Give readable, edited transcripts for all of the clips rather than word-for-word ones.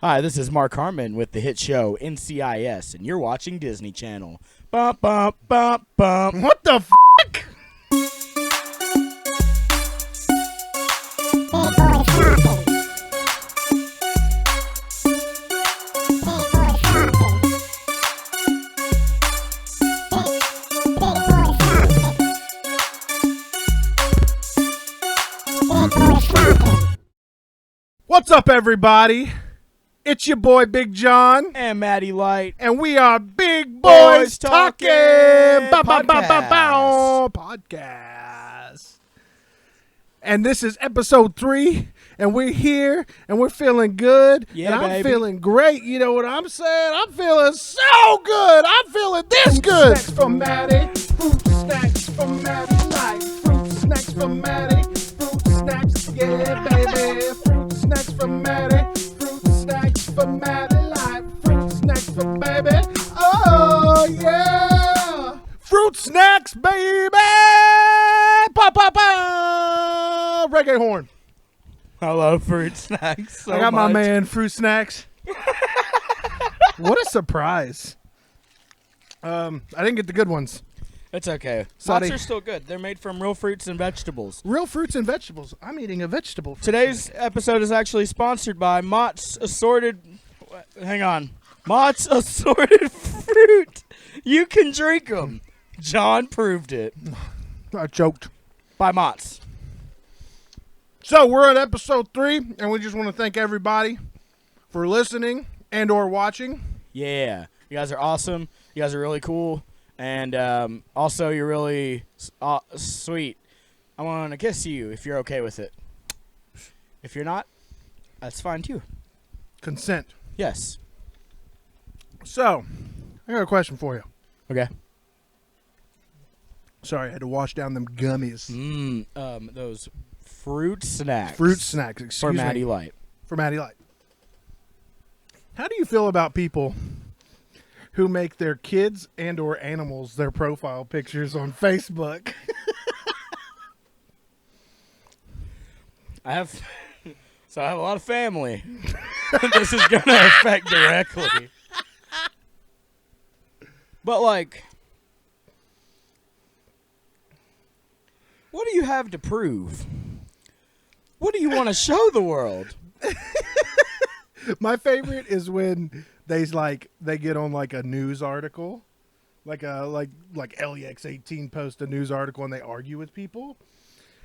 Hi, this is Mark Harmon with the hit show NCIS, and you're watching Disney Channel. Bum, bum, bum, bum. What the fuck? What's up, everybody? It's your boy Big John, And Maddie Light. and we are Big Boys Talking Podcast. Podcast. And this is episode 3, and we're here, and we're feeling good. Yeah, and I'm baby. feeling great. You know what I'm saying? I'm feeling so good. I'm feeling this good. Snacks from Maddie. Fruit snacks from Maddie Light. Fruit snacks from Maddie. Fruit snacks, yeah, baby. Fruit snacks from Maddie. Fruit snacks from Maddie Light. Fruit snacks from baby. Oh, yeah. Fruit snacks, baby. Pa, pa, pa. Reggae horn. I love fruit snacks so I got my much. man Fruit Snacks. What a surprise. I didn't get the good ones. It's okay. Sorry. Mott's are still good. They're made from real fruits and vegetables. Real fruits and vegetables. I'm eating a vegetable. Today's episode is actually sponsored by Mott's Assorted... Hang on. Mott's Assorted Fruit. You can drink them. John proved it. I choked. By Mott's. So we're on episode 3, and we just want to thank everybody for listening and or watching. Yeah. You guys are awesome. You guys are really cool. And also, you're really sweet. I want to kiss you if you're okay with it. If you're not, that's fine too. Consent. Yes. So, I got a question for you. Okay. Sorry, I had to wash down them gummies. Those fruit snacks. Fruit snacks, excuse for me. Maddie Light. For Maddie Light. How do you feel about people who make their kids and or animals their profile pictures on Facebook? I have a lot of family. This is going to affect directly. But like, what do you have to prove? What do you want to show the world? My favorite is when they get on like a news article, like LEX18 post a news article and they argue with people.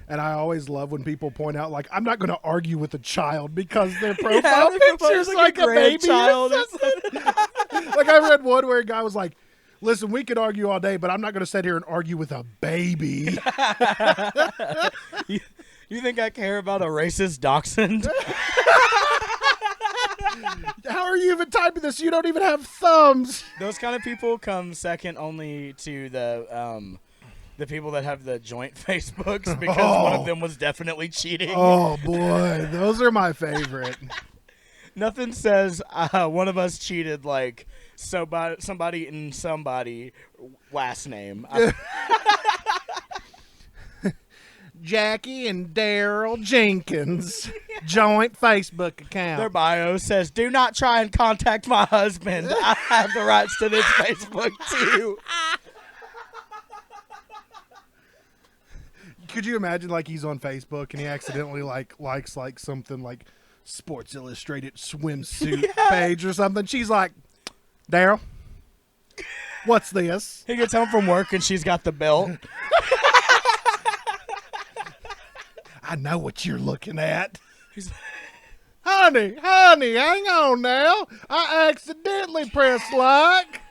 And I always love when people point out, like, I'm not going to argue with a child because their profile picture is like a baby child. or something. Like, I read one where a guy was like, listen, we could argue all day, but I'm not going to sit here and argue with a baby. You think I care about a racist dachshund? How are you even typing this? You don't even have thumbs. Those kind of people come second only to the people that have the joint Facebooks because one of them was definitely cheating. Oh, boy. Those are my favorite. Nothing says one of us cheated like somebody in somebody last name. Jackie and Daryl Jenkins joint Facebook account. Their bio says, "Do not try and contact my husband. I have the rights to this Facebook too." Could you imagine like he's on Facebook and he accidentally likes like something like Sports Illustrated swimsuit page or something? She's like, Daryl, what's this? He gets home from work and she's got the belt. I know what you're looking at. He's Honey, hang on now. I accidentally pressed like.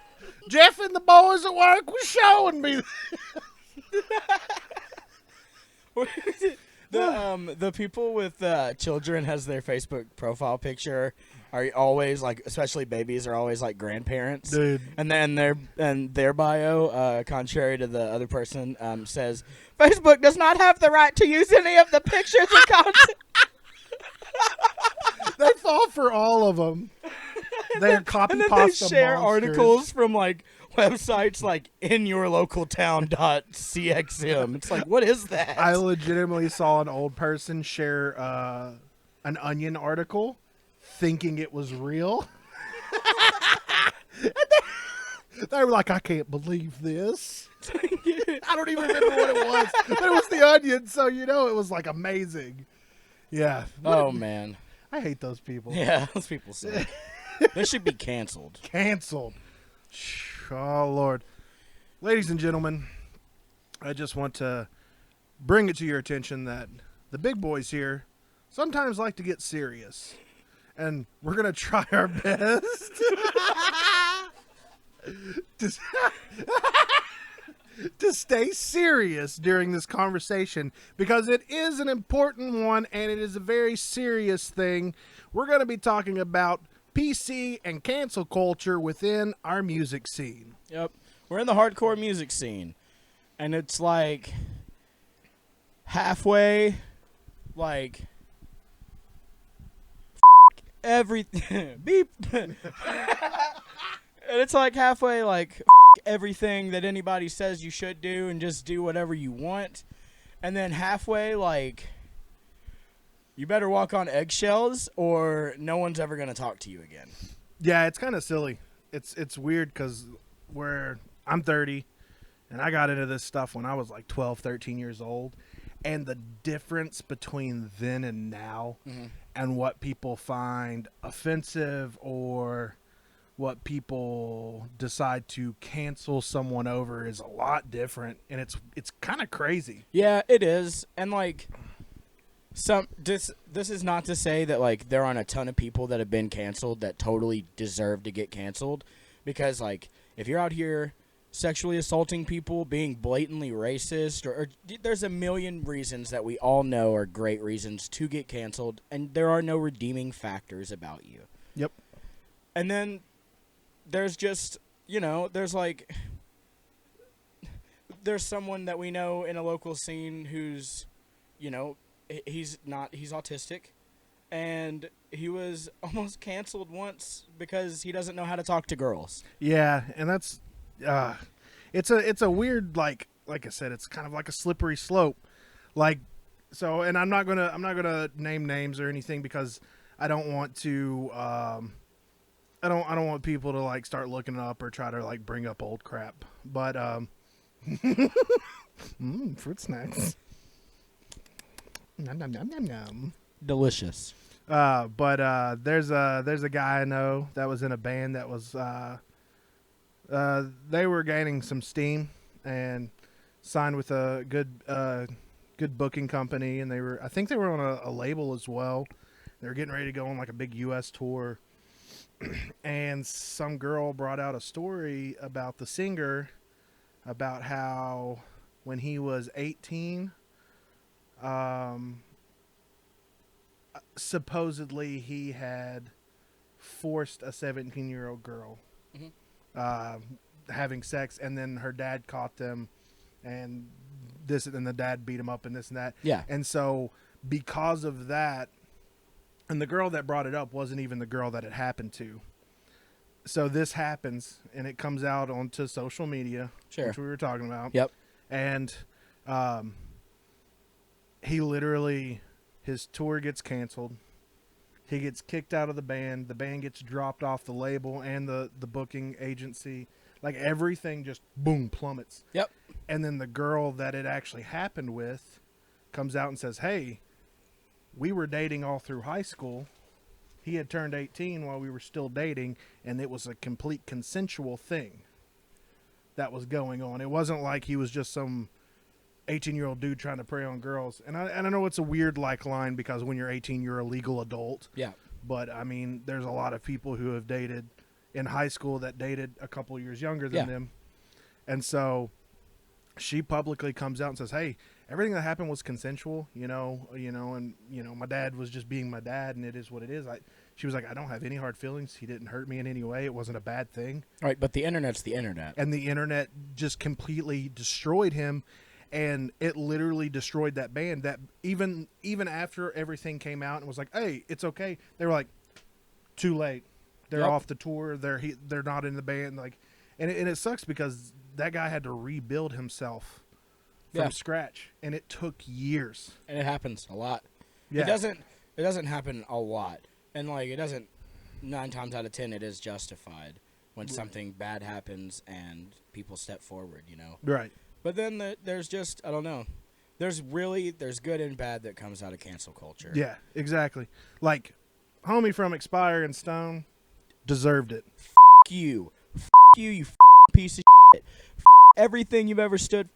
Jeff and the boys at work was showing me. The people with children as their Facebook profile picture are always like, especially babies, are always like grandparents. Dude. And then their bio, contrary to the other person, says Facebook does not have the right to use any of the pictures and content. They fall for all of them. They're copy And then pasta they share monsters. articles from like websites like inyourlocaltown.cxm. It's like, what is that? I legitimately saw an old person share an Onion article thinking it was real. They were like, I can't believe this. I don't even remember what it was, but it was The Onion, so it was like amazing. Yeah. Oh man, I hate those people. yeah, those people say they should be canceled. Canceled. Oh Lord, ladies and gentlemen, I just want to bring it to your attention that the big boys here sometimes like to get serious, and we're gonna try our best to stay serious during this conversation, because it is an important one and it is a very serious thing. We're going to be talking about PC and cancel culture within our music scene. Yep, we're in the hardcore music scene, and it's like halfway, like everything. Beep. And it's like halfway, like everything that anybody says you should do and just do whatever you want. And then halfway, like, you better walk on eggshells or no one's ever going to talk to you again. Yeah, it's kind of silly. It's weird because I'm 30 and I got into this stuff when I was like 12, 13 years old. And the difference between then and now and what people find offensive or what people decide to cancel someone over is a lot different, and it's kind of crazy. Yeah, it is. And like this is not to say that like there aren't a ton of people that have been canceled that totally deserve to get canceled, because like if you're out here sexually assaulting people, being blatantly racist, or there's a million reasons that we all know are great reasons to get canceled, and there are no redeeming factors about you. Yep. And then there's just, there's someone that we know in a local scene who's, he's autistic, and he was almost canceled once because he doesn't know how to talk to girls. Yeah, and that's, it's a weird, like I said, it's kind of like a slippery slope. Like, so, and I'm not gonna name names or anything because I don't want to, I don't want people to like start looking it up or try to like bring up old crap. But fruit snacks. Nom nom nom nom nom. Delicious. But there's a guy I know that was in a band that was they were gaining some steam and signed with a good booking company, and I think they were on a label as well. They were getting ready to go on like a big US tour. And some girl brought out a story about the singer, about how when he was 18, supposedly he had forced a 17-year-old girl having sex, and then her dad caught them, and the dad beat him up and this and that. Yeah. And so because of that, and the girl that brought it up wasn't even the girl that it happened to. So this happens, and it comes out onto social media, sure, which we were talking about. Yep. And he literally, his tour gets canceled. He gets kicked out of the band. The band gets dropped off the label and the booking agency. Like, everything just, boom, plummets. Yep. And then the girl that it actually happened with comes out and says, hey, we were dating all through high school. He had turned 18 while we were still dating, and it was a complete consensual thing that was going on. It wasn't like he was just some 18-year-old dude trying to prey on girls. And I know it's a weird line because when you're 18, you're a legal adult. Yeah. But, I mean, there's a lot of people who have dated in high school that dated a couple years younger than them. And so she publicly comes out and says, hey, everything that happened was consensual, and my dad was just being my dad, and it is what it is. She was like, I don't have any hard feelings. He didn't hurt me in any way. It wasn't a bad thing. Right, but the internet's the internet. And the internet just completely destroyed him, and it literally destroyed that band. That even after everything came out and was like, hey, it's okay, they were like, too late. They're off the tour. They're not in the band. Like, and it sucks because that guy had to rebuild himself from scratch, and it took years. And it happens a lot. Yeah. It doesn't happen a lot. And, like, it doesn't, 9 times out of 10, it is justified when something bad happens and people step forward, you know? Right. But then there's just, I don't know. There's good and bad that comes out of cancel culture. Yeah, exactly. Like, homie from Expire and Stone deserved it. F*** you. F*** you, you piece of shit. F*** everything you've ever stood.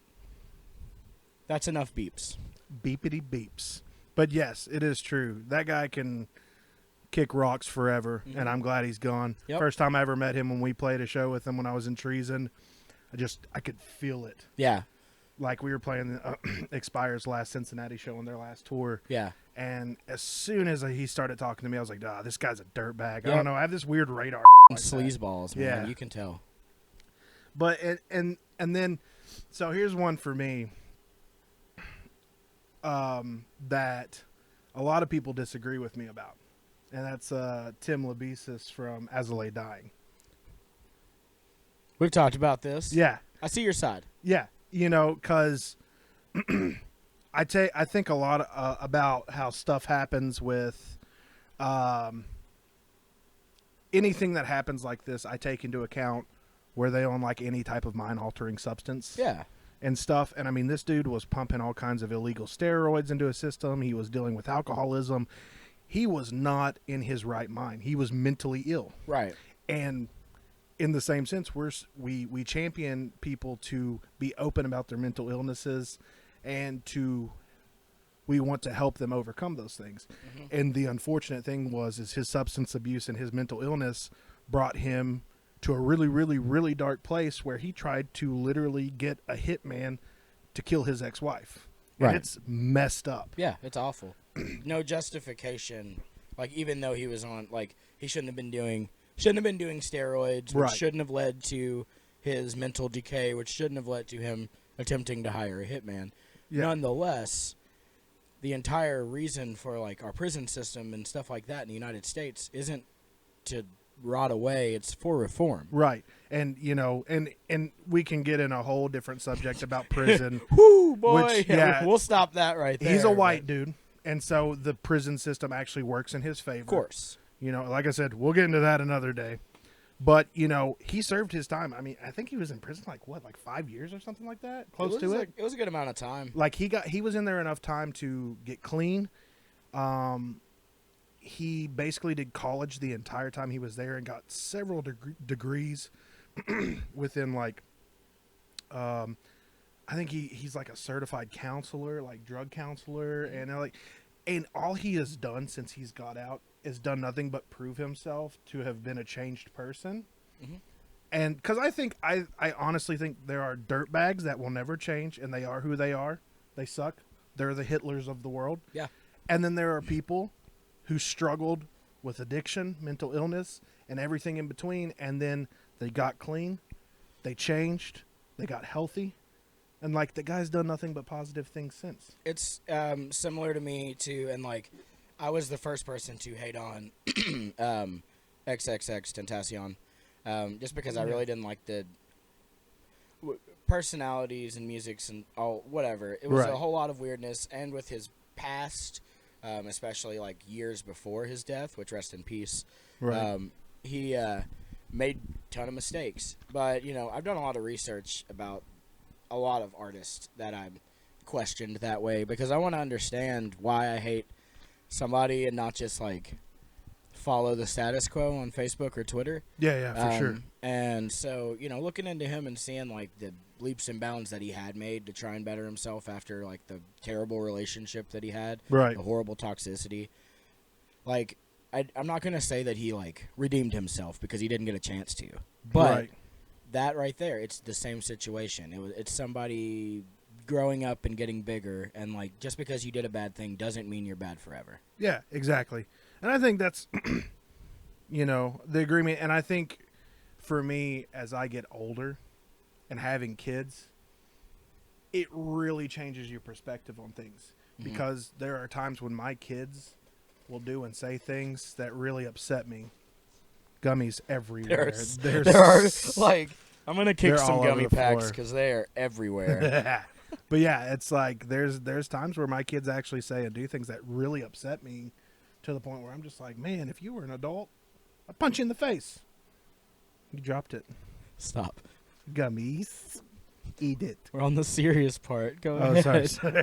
That's enough beeps. Beepity beeps. But yes, it is true. That guy can kick rocks forever, and I'm glad he's gone. Yep. First time I ever met him when we played a show with him when I was in Treason, I could feel it. Yeah. Like we were playing Expire's last Cincinnati show on their last tour. Yeah. And as soon as he started talking to me, I was like, this guy's a dirtbag. Yep. I don't know. I have this weird radar. Like Sleazeballs, man. Yeah. You can tell. But, and then, so here's one for me that a lot of people disagree with me about. And that's Tim Labesis from As I Lay Dying. We've talked about this. Yeah. I see your side. Yeah. You know, because I think a lot about how stuff happens with anything that happens like this. I take into account where they own like any type of mind-altering substance. Yeah. And stuff. And I mean, this dude was pumping all kinds of illegal steroids into his system. He was dealing with alcoholism. He was not in his right mind. He was mentally ill. Right. And in the same sense, we champion people to be open about their mental illnesses, and we want to help them overcome those things. Mm-hmm. And the unfortunate thing is his substance abuse and his mental illness brought him to a really, really, really dark place where he tried to literally get a hitman to kill his ex-wife. And right. It's messed up. Yeah, it's awful. No justification. Like, even though he was on, like, he shouldn't have been doing steroids, which right. shouldn't have led to his mental decay, which shouldn't have led to him attempting to hire a hitman. Yeah. Nonetheless, the entire reason for, like, our prison system and stuff like that in the United States isn't to rot away, it's for reform. Right. And, you know, and we can get in a whole different subject about prison. Whoo, boy. Which, yeah, we'll stop that right there. He's a white dude, and so the prison system actually works in his favor. Of course. You know, like I said, we'll get into that another day. But, you know, he served his time. I mean, I think he was in prison like 5 years or something like that? Close to it? It was a good amount of time. Like, he was in there enough time to get clean. He basically did college the entire time he was there and got several degrees within, like, I think he's like a certified counselor, like drug counselor, and all he has done since he's got out is done nothing but prove himself to have been a changed person. Mm-hmm. And because I honestly think there are dirtbags that will never change, and they are who they are. They suck. They're the Hitlers of the world. Yeah. And then there are people who struggled with addiction, mental illness, and everything in between, and then they got clean, they changed, they got healthy, and, like, the guy's done nothing but positive things since. It's similar to me, too, and, like, I was the first person to hate on XXX Tentacion, just because I really didn't like the personalities and musics and all, whatever. It was a whole lot of weirdness, and with his past, especially, like, years before his death, which rest in peace, he made a ton of mistakes. But, you know, I've done a lot of research about a lot of artists that I'm questioned that way, because I want to understand why I hate somebody and not just, like, follow the status quo on Facebook or Twitter. Yeah, for sure. And so, you know, looking into him and seeing, like, the leaps and bounds that he had made to try and better himself after, like, the terrible relationship that he had, the horrible toxicity. Like, I'm not going to say that he, like, redeemed himself, because he didn't get a chance to. But that right there, it's the same situation. It's somebody growing up and getting bigger, and, like, just because you did a bad thing doesn't mean you're bad forever. Yeah, exactly. And I think that's, you know, the agreement. And I think for me, as I get older and having kids, it really changes your perspective on things. Mm-hmm. Because there are times when my kids will do and say things that really upset me. Gummies everywhere. There are, like, I'm going to kick some gummy packs because they are everywhere. But yeah, it's like there's times where my kids actually say and do things that really upset me to the point where I'm just like, man, if you were an adult, I'd punch you in the face. You dropped it. Stop. Gummies. Eat it. We're on the serious part. Go ahead. Sorry.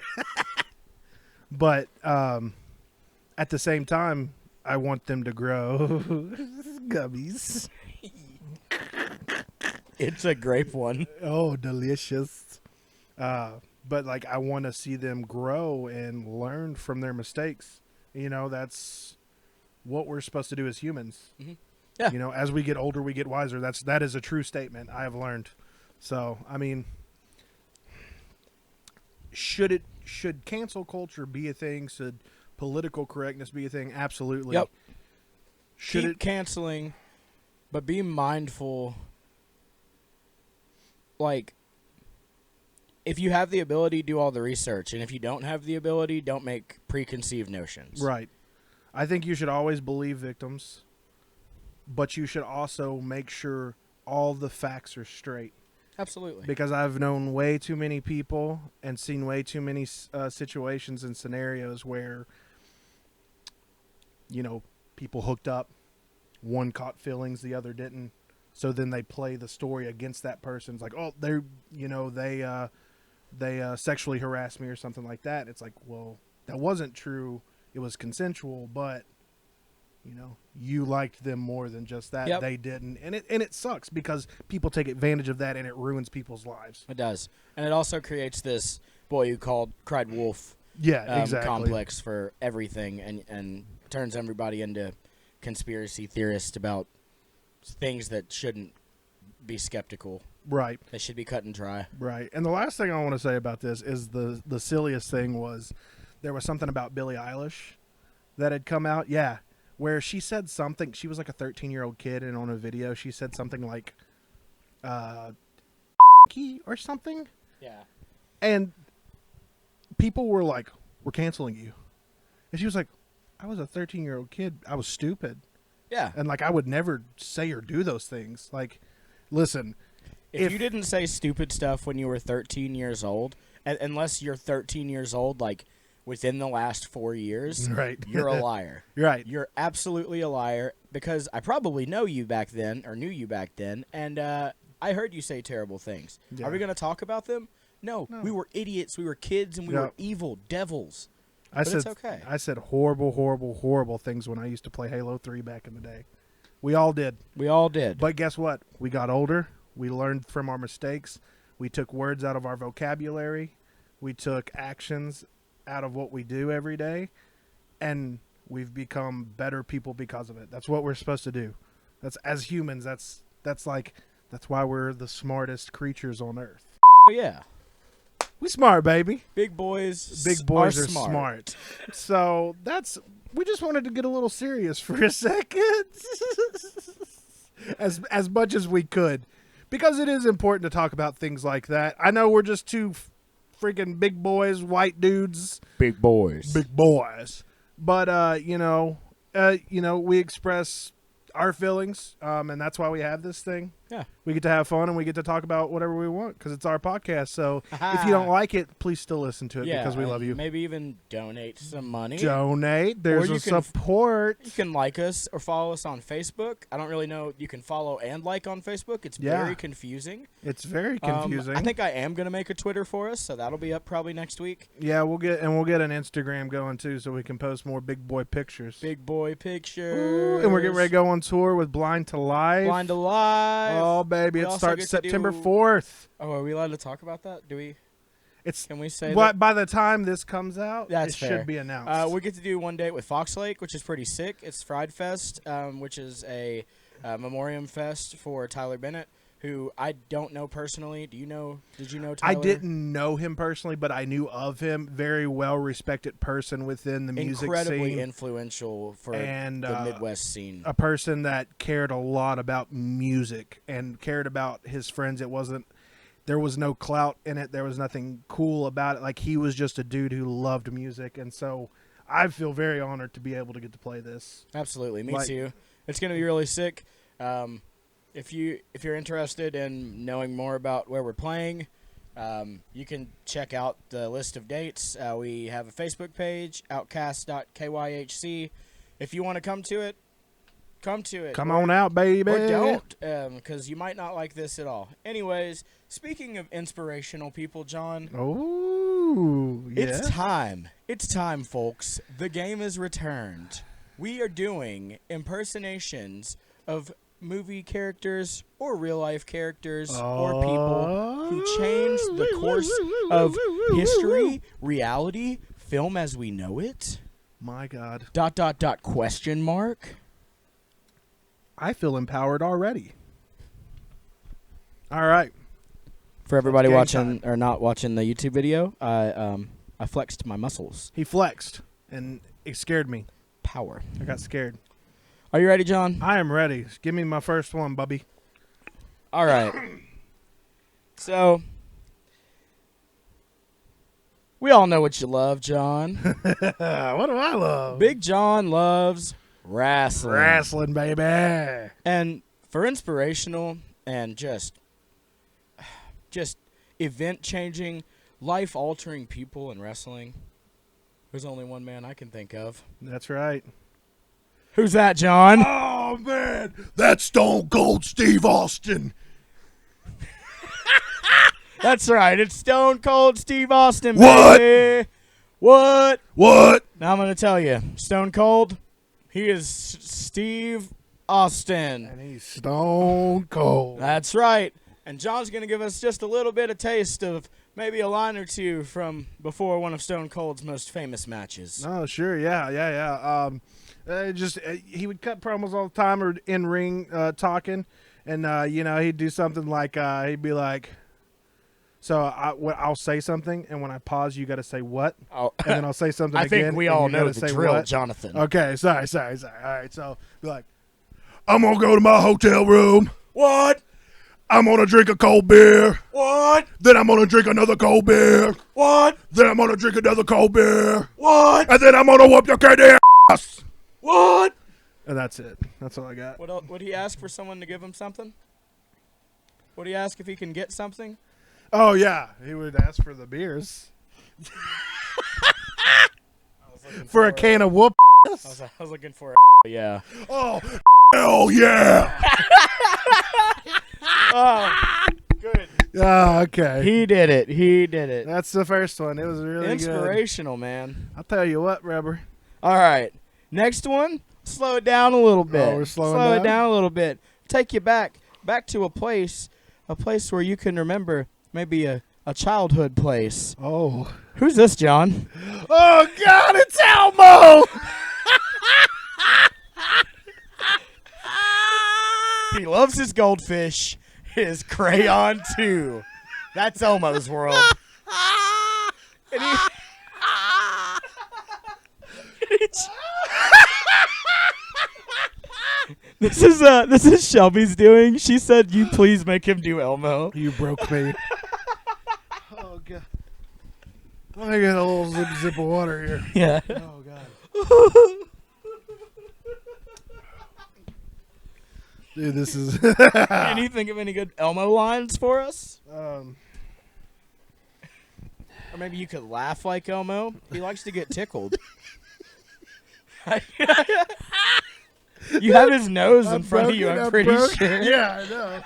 But at the same time, I want them to grow. Gummies. It's a grape one. Oh, delicious. But like, I want to see them grow and learn from their mistakes. You know, that's what we're supposed to do as humans. Mm-hmm. Yeah. You know, as we get older, we get wiser. That is a true statement I have learned. So, I mean, should cancel culture be a thing? Should political correctness be a thing? Absolutely. Yep. Keep canceling, but be mindful. Like, if you have the ability, do all the research. And if you don't have the ability, don't make preconceived notions. Right. I think you should always believe victims, but you should also make sure all the facts are straight. Absolutely. Because I've known way too many people and seen way too many situations and scenarios where, you know, people hooked up, one caught feelings, the other didn't. So then they play the story against that person. It's like, oh, they sexually harassed me or something like that. It's like, well, that wasn't true. It was consensual, but you know, you liked them more than just that. Yep. They didn't, and it sucks because people take advantage of that, and it ruins people's lives. It does, and it also creates this boy who cried wolf. Yeah, exactly. Complex for everything, and turns everybody into conspiracy theorists about things that shouldn't be skeptical. Right. They should be cut and dry. Right. And the last thing I want to say about this is the silliest thing was there was something about Billie Eilish that had come out. Yeah. Where she said something. She was like a 13-year-old kid, and on a video she said something like or something. Yeah. And people were like, we're canceling you. And she was like, I was a 13-year-old kid. I was stupid. Yeah. And like, I would never say or do those things. Like, listen. If you didn't say stupid stuff when you were 13 years old, unless you're 13 years old, like within the last 4 years, right. You're a liar. Right. You're absolutely a liar because I probably know you back then or knew you back then, and I heard you say terrible things. Yeah. Are we going to talk about them? No. We were idiots. We were kids, and we were evil devils. It's okay. I said horrible, horrible, horrible things when I used to play Halo 3 back in the day. We all did. We all did. But guess what? We got older. We learned from our mistakes. We took words out of our vocabulary. We took actions out of what we do every day. And we've become better people because of it. That's what we're supposed to do. That's as humans, that's why we're the smartest creatures on earth. Oh, yeah. We smart, baby. Big boys are smart. So we just wanted to get a little serious for a second. as much as we could. Because it is important to talk about things like that. I know we're just two freaking big boys, white dudes. Big boys. Big boys. But we express our feelings, and that's why we have this thing. Yeah. We get to have fun, and we get to talk about whatever we want because it's our podcast. So if you don't like it, please still listen to it because we love you. Maybe even donate some money. Donate. There's a support. You can like us or follow us on Facebook. I don't really know. You can follow and like on Facebook. It's very confusing. It's very confusing. I think I am going to make a Twitter for us, so that'll be up probably next week. Yeah, we'll get an Instagram going too, so we can post more big boy pictures. Big boy pictures. Ooh, and we're getting ready to go on tour with Blind to Life. Blind to Life. Oh, baby. It starts September 4th. Oh, are we allowed to talk about that? Do we? Can we say that? By the time this comes out, it should be announced. We get to do one date with Fox Lake, which is pretty sick. It's Fried Fest, which is a memoriam fest for Tyler Bennett, who I don't know personally. Did you know Tyler? I didn't know him personally, but I knew of him. Very well-respected person within the music scene. Incredibly influential for the Midwest scene. A person that cared a lot about music and cared about his friends. There was no clout in it. There was nothing cool about it. Like, he was just a dude who loved music, and so I feel very honored to be able to get to play this. Absolutely. Me too. It's going to be really sick. If you're interested in knowing more about where we're playing, you can check out the list of dates. We have a Facebook page, outcast.kyhc. If you want to come to it, come to it. Come on out, baby. Or don't, because you might not like this at all. Anyways, speaking of inspirational people, John. Oh, yeah. It's time. It's time, folks. The game is returned. We are doing impersonations of movie characters or real-life characters or people who changed the course of history, reality, film as we know it. My God. ... Question mark. I feel empowered already. All right. For everybody Game watching or not watching the YouTube video, I flexed my muscles. He flexed, and it scared me. Power. I got scared. Are you ready, John? I am ready. Give me my first one, bubby. All right. So, we all know what you love, John. What do I love? Big John loves wrestling. Wrestling, baby. And for inspirational and just event-changing, life-altering people in wrestling, there's only one man I can think of. That's right. Who's that, John? Oh, man. That's Stone Cold Steve Austin. That's right. It's Stone Cold Steve Austin, What? baby. What? What? Now I'm going to tell you. Stone Cold, he is Steve Austin. And he's Stone Cold. That's right. And John's going to give us just a little bit of taste of maybe a line or two from before one of Stone Cold's most famous matches. Oh, sure. Yeah. He would cut promos all the time or in ring talking. And, he'd do something like, he'd be like, so I'll say something, and when I pause, you got to say what? Oh. And then I'll say something I again. think we and all you know gotta the say drill, what? Jonathan. Okay, sorry. All right, so be like, I'm going to go to my hotel room. What? I'm going to drink a cold beer. What? Then I'm going to drink another cold beer. What? Then I'm going to drink another cold beer. What? And then I'm going to whoop your candy ass. What? And that's it. That's all I got. What else? Would he ask for someone to give him something? Would he ask if he can get something? Oh, yeah. He would ask for the beers. For a can of whoop. I was looking for yeah. Oh, hell yeah. Oh, good. Oh, okay. He did it. That's the first one. It was really Inspirational, man. I'll tell you what, Rubber. All right. Next one, slow it down a little bit. Oh, we're slowing Slow down? it down a little bit. Take you back to a place where you can remember maybe a childhood place. Oh. Who's this, John? Oh, God, it's Elmo. He loves his goldfish, his crayon too. That's Elmo's world. And This is Shelby's doing. She said, "You please make him do Elmo." You broke me. Oh, God. I got a little zip of water here. Yeah. Oh, God. Dude, this is... Can you think of any good Elmo lines for us? Or maybe you could laugh like Elmo. He likes to get tickled. You have his nose in front of you, I'm pretty sure. Yeah, I know.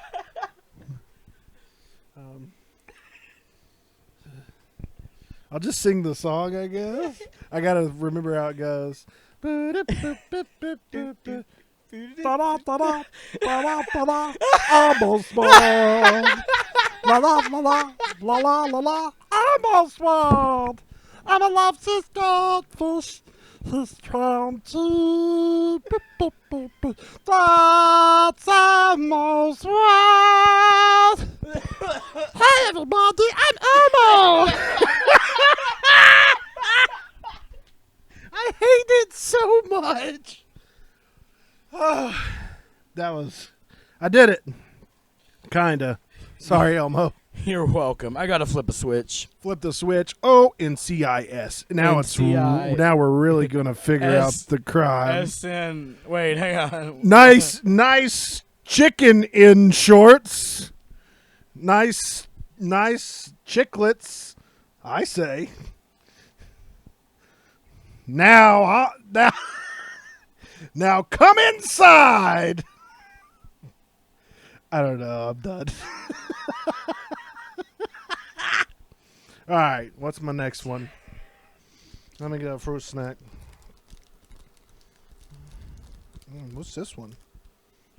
I'll just sing the song, I guess. I got to remember how it goes. Almost swallowed. La la la la la la la la. Almost swallowed. I'm a lobster's goldfish. He's trying to. That's almost right. Hey everybody, I'm Elmo. I hate it so much. I did it. Kinda. Sorry, Elmo. You're welcome. I gotta flip a switch. Flip the switch. O-N-C-I-S. Now now we're really gonna figure out the crime. S-N. Wait, hang on. Nice chicken in shorts. Nice chiclets, I say. Now Now come inside. I don't know. I'm done. All right. What's my next one? Let me get a fruit snack. What's this one?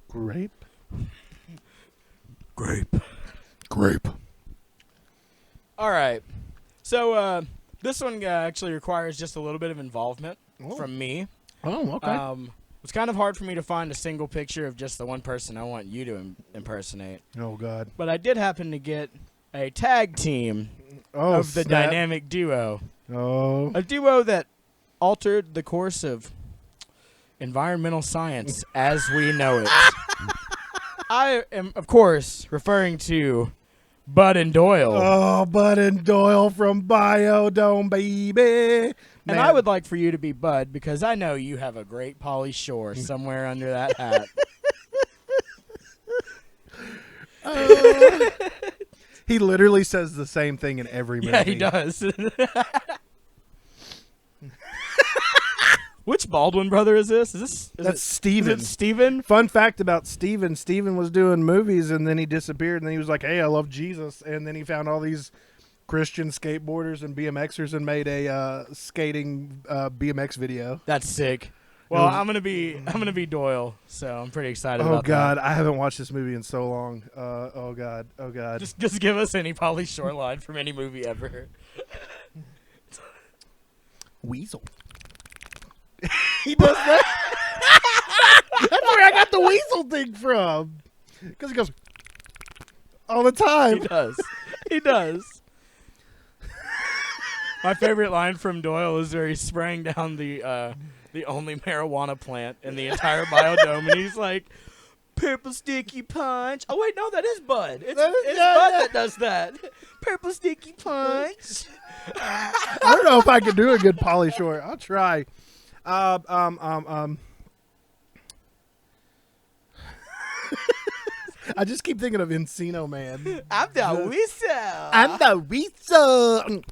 Grape. Grape. Grape. All right. So this one actually requires just a little bit of involvement from me. Oh, okay. It's kind of hard for me to find a single picture of just the one person I want you to impersonate. Oh, God. But I did happen to get a tag team of the snap. dynamic duo. Oh. A duo that altered the course of environmental science as we know it. I am, of course, referring to Bud and Doyle. Oh, Bud and Doyle from Biodome, baby. And I would like for you to be Bud because I know you have a great Pauly Shore somewhere under that hat. He literally says the same thing in every movie. Yeah, he does. Which Baldwin brother is this? That's Steven. Is it Steven? Fun fact about Steven. Steven was doing movies and then he disappeared and then he was like, hey, I love Jesus. And then he found all these Christian skateboarders and BMXers and made a skating BMX video. That's sick. Well, I'm gonna be Doyle, so I'm pretty excited about that. Oh God, I haven't watched this movie in so long. Oh God. Just give us any Pauly Shore line from any movie ever. Weasel. He does that. That's where I got the weasel thing from. Because he goes all the time. He does. My favorite line from Doyle is where he's spraying down the only marijuana plant in the entire biodome, and he's like, "Purple sticky punch." Oh wait, no, that is Bud. It's Bud that does that. Purple sticky punch. I don't know if I can do a good Pauly Shore. I'll try. I just keep thinking of Encino Man. I'm the weasel. I'm the weasel.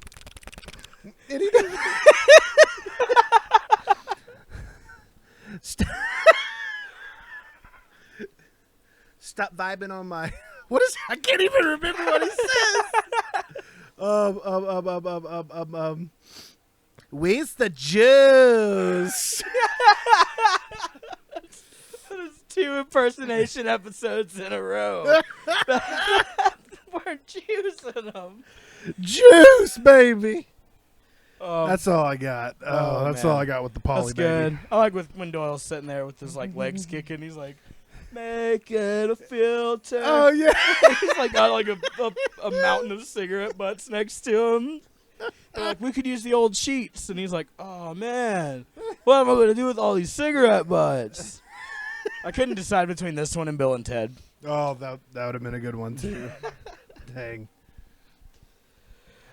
Stop vibing on my. What is? I can't even remember what he says. Where's the juice? There's 2 impersonation episodes in a row. We're juicing them. Juice, baby. Oh, That's all I got. That's man. all I got with the Pauly, That's baby. good. I like when Doyle's sitting there with his legs kicking. He's like, make it a filter. Oh yeah. He's like got like a mountain of cigarette butts next to him. They're like, we could use the old sheets, and he's like, oh man, what am I gonna do with all these cigarette butts? I couldn't decide between this one and Bill and Ted. Oh, that would have been a good one too. Dang.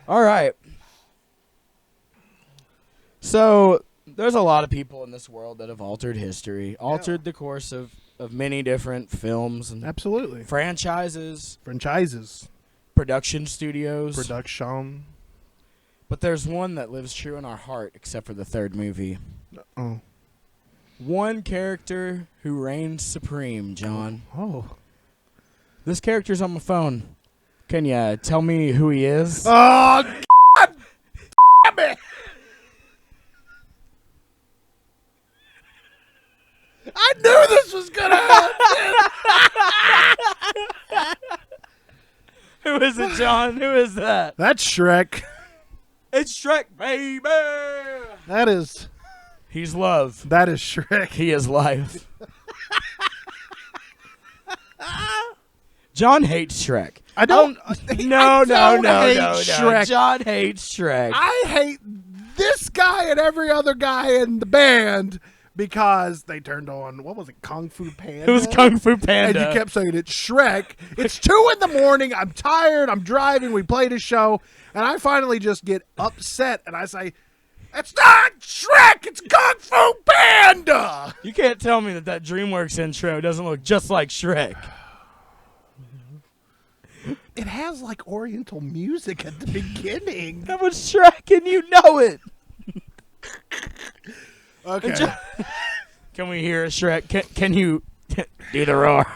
All right. So there's a lot of people in this world that have altered history, altered the course of many different films and Absolutely. franchises, Production. studios. But there's one that lives true in our heart, except for the third movie. Oh. One character who reigns supreme, John. Oh. This character's on my phone. Can you tell me who he is? Oh, God damn it. I knew this was going to happen. Who is it, John? Who is that? That's Shrek. It's Shrek, baby! That is He's love. Shrek. He is life. John hates Shrek. I don't. No. Shrek. John hates Shrek. I hate this guy and every other guy in the band because they turned on, what was it, Kung Fu Panda? It was Kung Fu Panda. And you kept saying it's Shrek. It's 2 a.m. I'm tired. I'm driving. We played a show. And I finally just get upset and I say, it's not Shrek. It's Kung Fu Panda. You can't tell me that DreamWorks intro doesn't look just like Shrek. It has like Oriental music at the beginning. That was Shrek and you know it. Okay. Can we hear Shrek? Can you do the roar?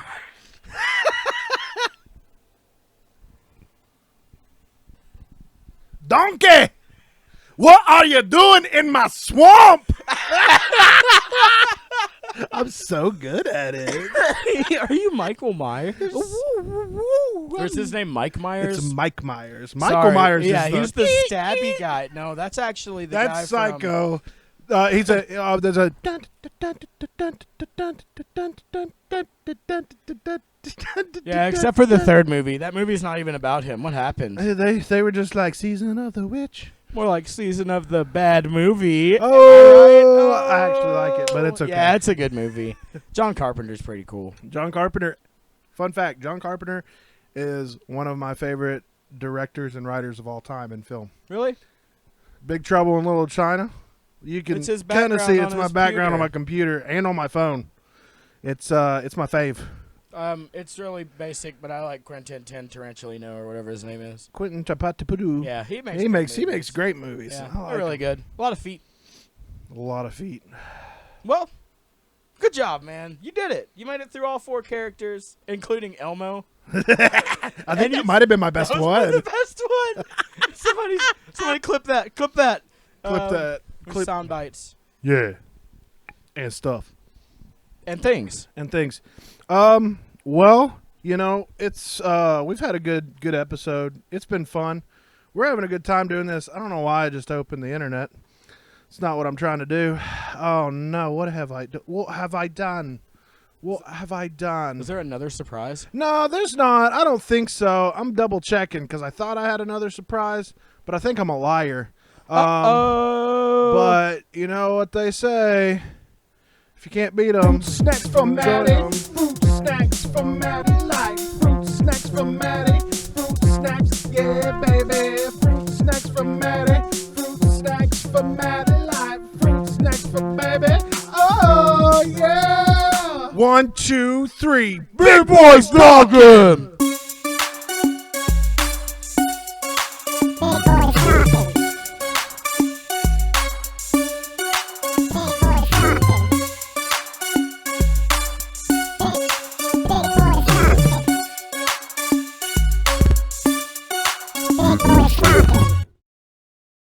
Donkey, what are you doing in my swamp? I'm so good at it. Are you Michael Myers? Or is his name Mike Myers? It's Mike Myers. Michael Sorry. Myers Yeah, is he's the stabby guy. No, that's actually the guy that's from... Psycho. He's a there's a Yeah, except for the third movie. That movie's not even about him. What happened? They were just like Season of the Witch. More like Season of the Bad Movie. Oh, I actually like it, but it's okay. Yeah, it's a good movie. John Carpenter's pretty cool. John Carpenter. Fun fact: John Carpenter is one of my favorite directors and writers of all time in film. Really? Big Trouble in Little China. You can It's his kind of background see on it's my his background on computer. my computer and on my phone. It's my fave. It's really basic, but I like Quentin Tarantino or whatever his name is. Quentin Tarantino. Yeah, he He makes great movies. Yeah, I like they're really him. good. A lot of feet. A lot of feet. Well, good job, man. You did it. You made it through all 4 characters, including Elmo. I think that might have been my best That was one. the best one. somebody clip that. Clip that. Clip that. Clip. Sound bites Yeah. And stuff. and things. And things. Well, you know, it's we've had a good episode. It's been fun. We're having a good time doing this. I don't know why I just opened the internet. It's not what I'm trying to do. Oh no, what have I done? What have I done? What have I done? Was there another surprise? No, there's not. I don't think so. I'm double checking because I thought I had another surprise, but I think I'm a liar. But you know what they say. If you can't beat them, Snacks from Maddie, fruit snacks from Maddie, like fruit snacks from Maddie, fruit snacks, yeah baby, fruit snacks from Maddie, fruit snacks from Maddie, like fruit snacks from baby, oh yeah. 1, 2, 3. Big boys talking.